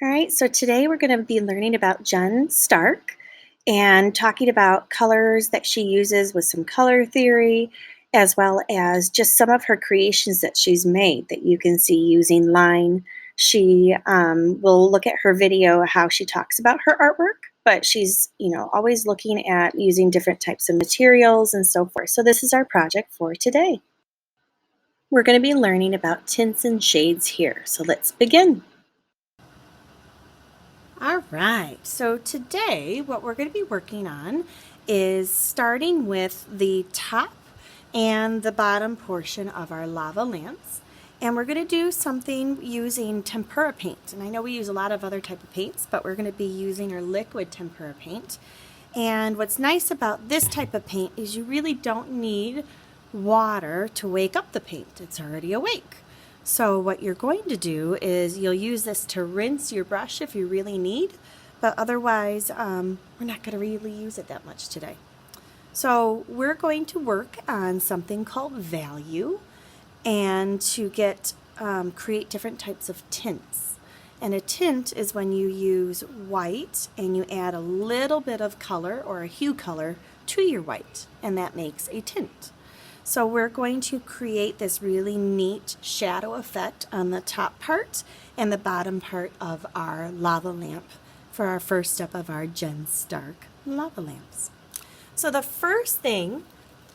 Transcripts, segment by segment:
All right, so today we're going to be learning about Jen Stark and talking about colors that she uses with some color theory, as well as just some of her creations that she's made that you can see using line. She will look at her video how she talks about her artwork, but she's always looking at using different types of materials and so forth. So this is our project for today. We're going to be learning about tints and shades here. So let's begin. All right, so today what we're going to be working on is starting with the top and the bottom portion of our lava lamps. And we're going to do something using tempera paint. And I know we use a lot of other type of paints, but we're going to be using our liquid tempera paint. And what's nice about this type of paint is you really don't need water to wake up the paint. It's already awake. So what you're going to do is you'll use this to rinse your brush if you really need, but otherwise we're not going to really use it that much today. So we're going to work on something called value and to get create different types of tints. And a tint is when you use white and you add a little bit of color or a hue color to your white, and that makes a tint. So we're going to create this really neat shadow effect on the top part and the bottom part of our lava lamp for our first step of our Jen Stark lava lamps. So the first thing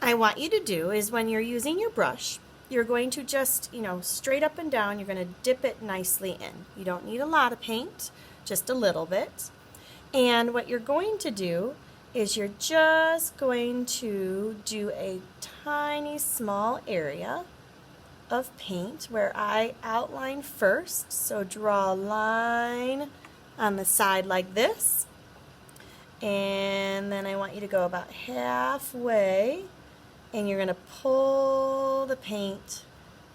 I want you to do is when you're using your brush, you're going to just, straight up and down, you're going to dip it nicely in. You don't need a lot of paint, just a little bit. And what you're going to do is you're just going to do a tiny small area of paint where I outline first. So draw a line on the side like this, and then I want you to go about halfway, and you're going to pull the paint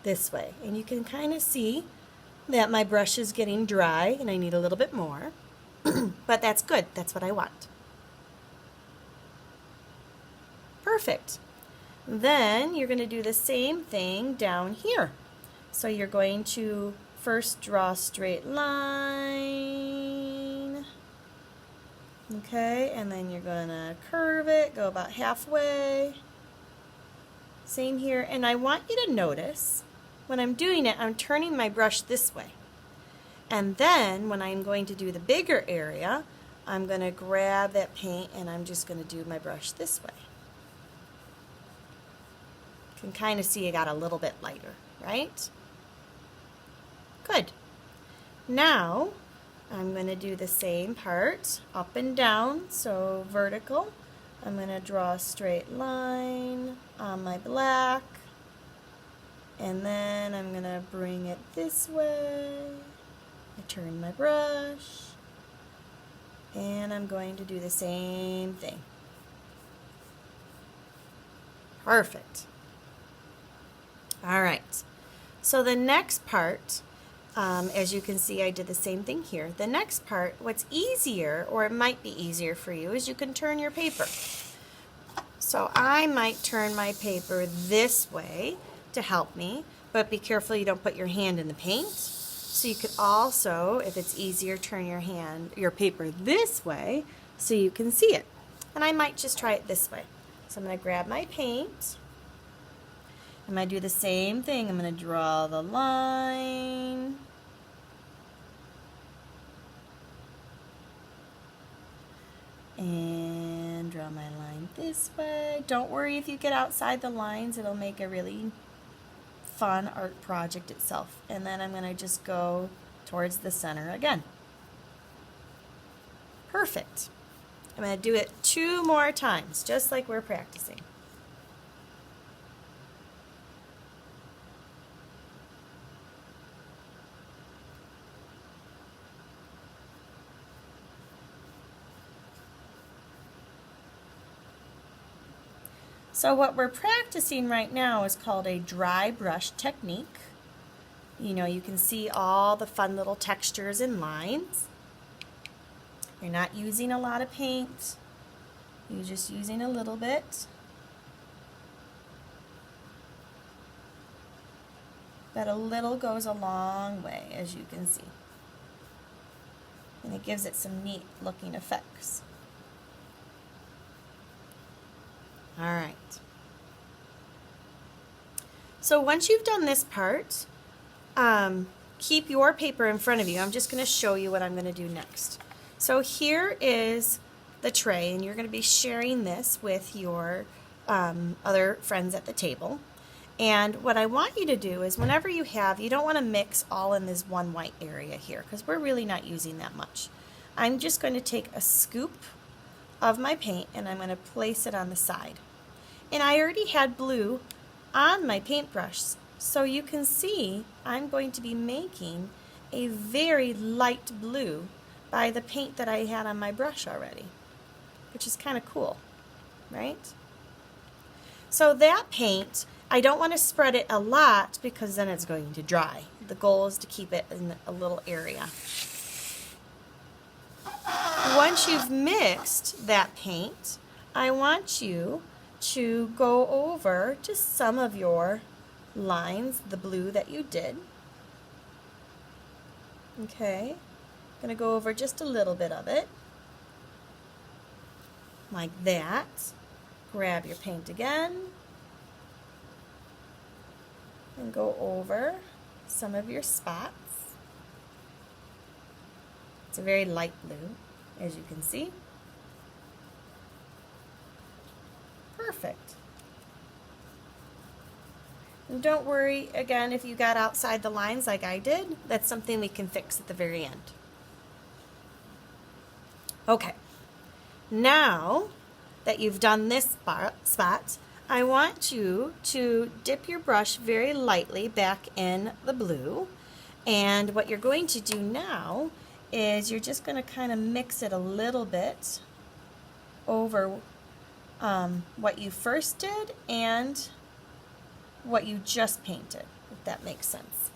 this way, and you can kind of see that my brush is getting dry and I need a little bit more, but that's good. That's what I want. Perfect. Then you're going to do the same thing down here. So you're going to first draw a straight line, okay, and then you're going to curve it, go about halfway. Same here, and I want you to notice when I'm doing it, I'm turning my brush this way. And then when I'm going to do the bigger area, I'm going to grab that paint and I'm just going to do my brush this way. You can kind of see it got a little bit lighter, right? Good. Now I'm going to do the same part up and down, so vertical. I'm going to draw a straight line on my black, and then I'm going to bring it this way. I turn my brush, and I'm going to do the same thing. Perfect. All right, so the next part, as you can see, I did the same thing here. The next part, what's easier, or it might be easier for you, is you can turn your paper. So I might turn my paper this way to help me, but be careful you don't put your hand in the paint. So you could also, if it's easier, turn your paper this way so you can see it. And I might just try it this way. So I'm going to grab my paint. I'm going to do the same thing. I'm going to draw the line. And draw my line this way. Don't worry if you get outside the lines. It'll make a really fun art project itself. And then I'm going to just go towards the center again. Perfect. I'm going to do it 2 more times, just like we're practicing. So what we're practicing right now is called a dry brush technique. You can see all the fun little textures and lines. You're not using a lot of paint. You're just using a little bit. But a little goes a long way, as you can see. And it gives it some neat looking effects. All right. So once you've done this part, keep your paper in front of you. I'm just going to show you what I'm going to do next. So here is the tray, and you're going to be sharing this with your other friends at the table. And what I want you to do is whenever you don't want to mix all in this one white area here because we're really not using that much. I'm just going to take a scoop of my paint and I'm going to place it on the side. And I already had blue on my paintbrush, so you can see I'm going to be making a very light blue by the paint that I had on my brush already, which is kind of cool, right? So that paint, I don't want to spread it a lot because then it's going to dry. The goal is to keep it in a little area. Once you've mixed that paint, I want you to go over just some of your lines, the blue that you did. Okay, I'm going to go over just a little bit of it, like that. Grab your paint again and go over some of your spots. It's a very light blue, as you can see. Perfect. And don't worry, again, if you got outside the lines like I did, that's something we can fix at the very end. Okay, now that you've done this spot, I want you to dip your brush very lightly back in the blue. And what you're going to do now is you're just going to kind of mix it a little bit over what you first did and what you just painted, if that makes sense.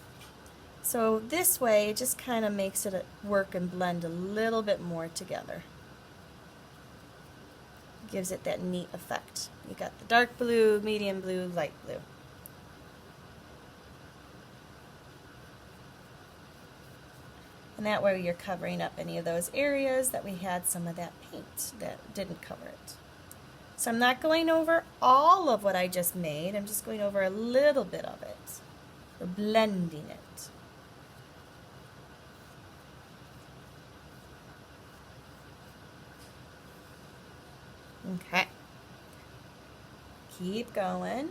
So this way it just kind of makes it work and blend a little bit more together. Gives it that neat effect. You got the dark blue, medium blue, light blue. And that way you're covering up any of those areas that we had some of that paint that didn't cover it. So I'm not going over all of what I just made, I'm just going over a little bit of it. We're blending it. Okay. Keep going.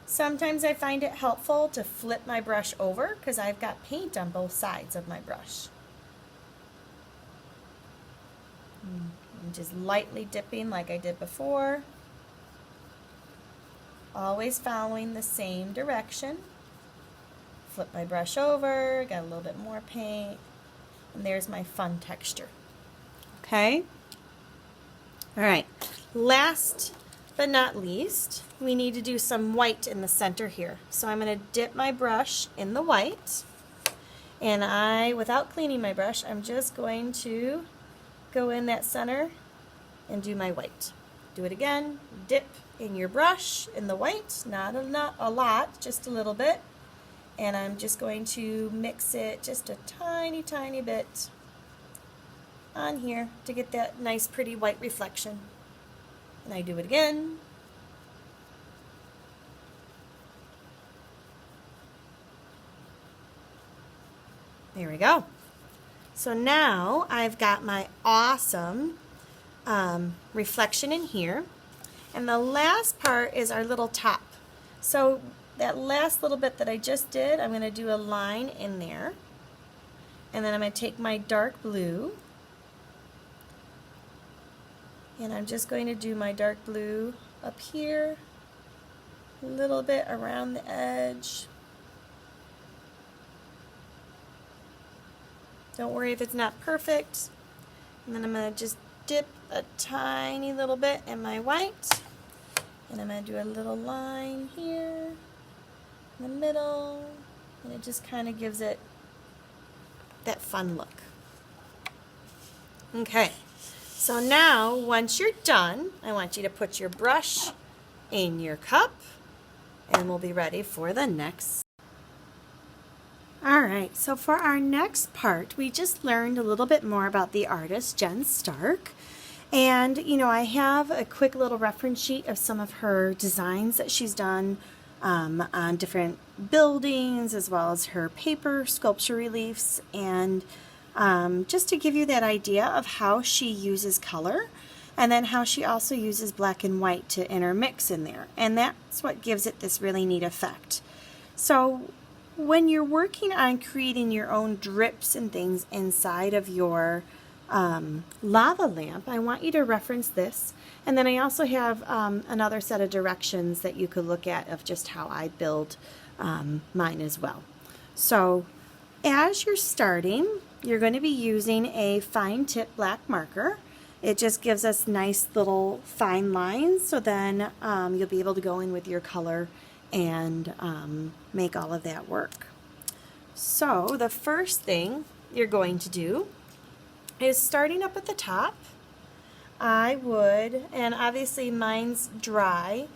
Sometimes I find it helpful to flip my brush over because I've got paint on both sides of my brush. I'm just lightly dipping like I did before. Always following the same direction. Flip my brush over, got a little bit more paint, and there's my fun texture. Okay? All right, last but not least, we need to do some white in the center here. So I'm going to dip my brush in the white, and without cleaning my brush, I'm just going to go in that center and do my white. Do it again, dip in your brush in the white, not a lot, just a little bit. And I'm just going to mix it just a tiny, tiny bit on here to get that nice, pretty white reflection. And I do it again. There we go. So now I've got my awesome reflection in here. And the last part is our little top. So that last little bit that I just did, I'm going to do a line in there. And then I'm going to take my dark blue. And I'm just going to do my dark blue up here, a little bit around the edge. Don't worry if it's not perfect. And then I'm going to just dip a tiny little bit in my white. And I'm going to do a little line here in the middle. And it just kind of gives it that fun look. Okay. So now, once you're done, I want you to put your brush in your cup, and we'll be ready for the next All right, so for our next part, we just learned a little bit more about the artist Jen Stark. And, you know, I have a quick little reference sheet of some of her designs that she's done on different buildings, as well as her paper sculpture reliefs, and just to give you that idea of how she uses color, and then how she also uses black and white to intermix in there. And that's what gives it this really neat effect. So when you're working on creating your own drips and things inside of your lava lamp, I want you to reference this. And then I also have another set of directions that you could look at of just how I build mine as well. So as you're starting, you're going to be using a fine tip black marker. It just gives us nice little fine lines, so then you'll be able to go in with your color and make all of that work. So the first thing you're going to do is, starting up at the top, I would, and obviously mine's dry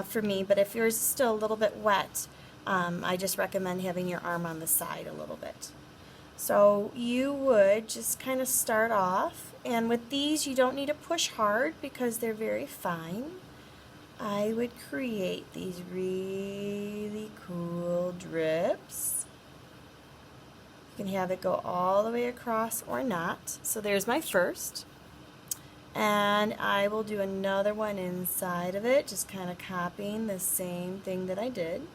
for me, but if yours is still a little bit wet, I just recommend having your arm on the side a little bit. So you would just kind of start off, and with these you don't need to push hard because they're very fine. I would create these really cool drips. You can have it go all the way across or not. So there's my first. And I will do another one inside of it, just kind of copying the same thing that I did.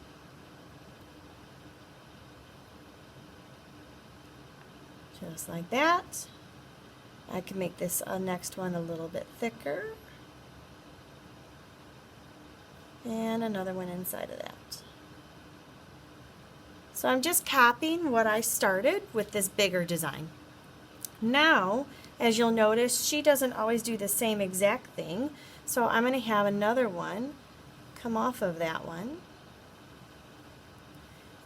Just like that. I can make this next one a little bit thicker. And another one inside of that. So I'm just copying what I started with this bigger design. Now, as you'll notice, she doesn't always do the same exact thing. So I'm going to have another one come off of that one.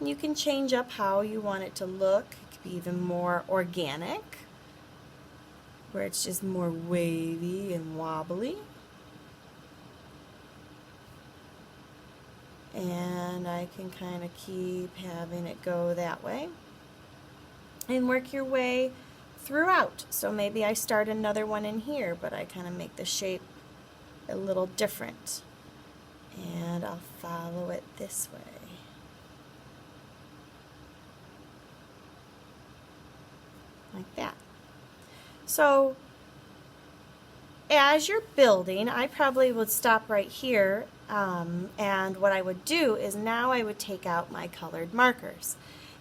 And you can change up how you want it to look. It could be even more organic, where it's just more wavy and wobbly. And I can kind of keep having it go that way and work your way throughout. So maybe I start another one in here, but I kind of make the shape a little different, and I'll follow it this way. Like that. So as you're building, I probably would stop right here, and what I would do is now I would take out my colored markers,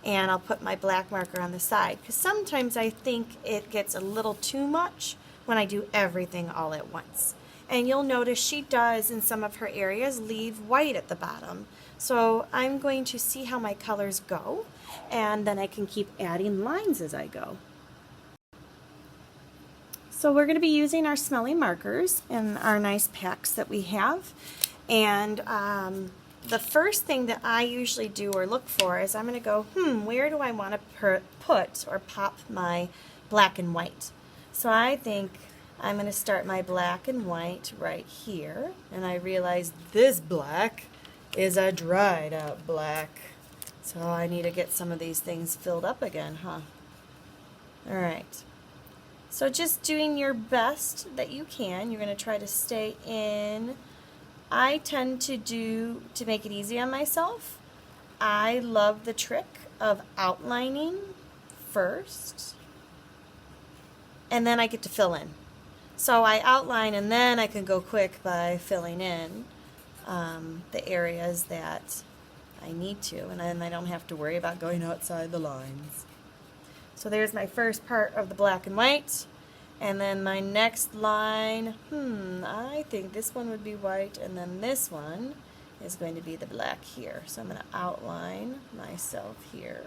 and I'll put my black marker on the side, because sometimes I think it gets a little too much when I do everything all at once. And you'll notice she does, in some of her areas, leave white at the bottom. So I'm going to see how my colors go, and then I can keep adding lines as I go. So we're going to be using our smelly markers in our nice packs that we have. And the first thing that I usually do or look for is I'm going to go, where do I want to put or pop my black and white? So I think I'm going to start my black and white right here. And I realize this black is a dried out black. So I need to get some of these things filled up again, huh? All right. So just doing your best that you can. You're going to try to stay in. I tend to make it easy on myself, I love the trick of outlining first, and then I get to fill in. So I outline, and then I can go quick by filling in the areas that I need to, and then I don't have to worry about going outside the lines. So there's my first part of the black and white. And then my next line, I think this one would be white, and then this one is going to be the black here. So I'm going to outline myself here.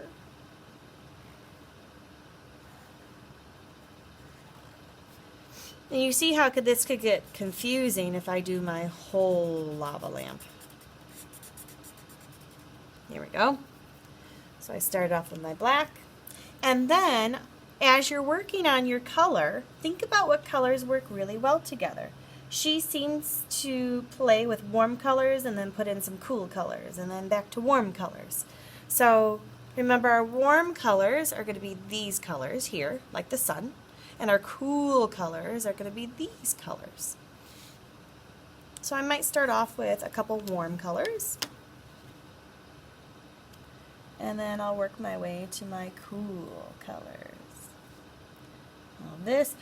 And you see how this could get confusing if I do my whole lava lamp. Here we go. So I started off with my black, and then as you're working on your color, think about what colors work really well together. She seems to play with warm colors and then put in some cool colors and then back to warm colors. So Remember, our warm colors are going to be these colors here, like the sun, and our cool colors are going to be these colors. So I might start off with a couple warm colors, and then I'll work my way to my cool colors. Now this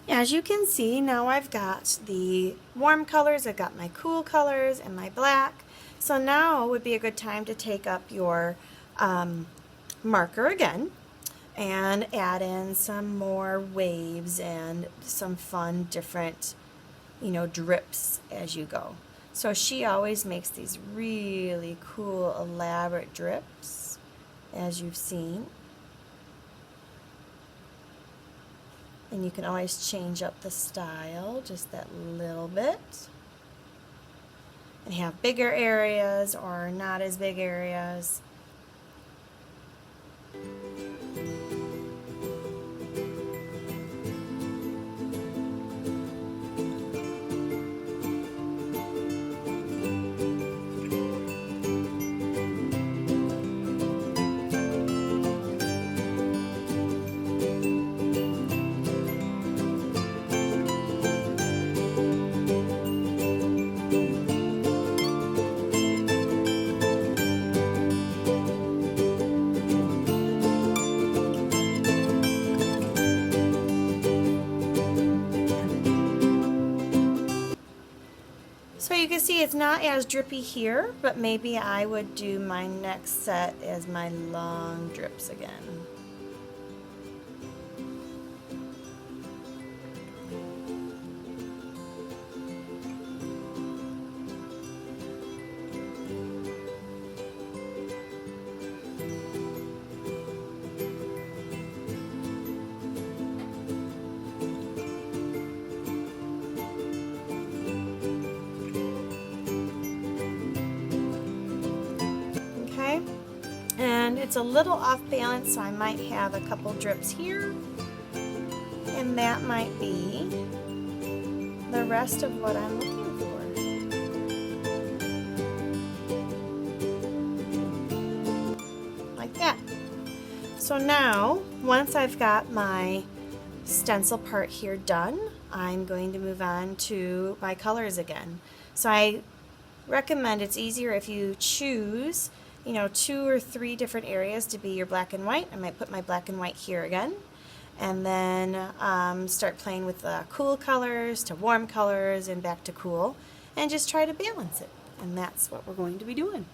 as you can see, now I've got the warm colors, I've got my cool colors, and my black. So now would be a good time to take up your marker again and add in some more waves and some fun different, drips as you go. So she always makes these really cool, elaborate drips, as you've seen. And you can always change up the style just that little bit and have bigger areas or not as big areas. So you can see it's not as drippy here, but maybe I would do my next set as my long drips again. And it's a little off balance, so I might have a couple drips here, and that might be the rest of what I'm looking for. Like that. So now, once I've got my stencil part here done, I'm going to move on to my colors again. So I recommend it's easier if you choose 2 or 3 different areas to be your black and white. I might put my black and white here again, and then start playing with the cool colors to warm colors and back to cool, and just try to balance it. And that's what we're going to be doing.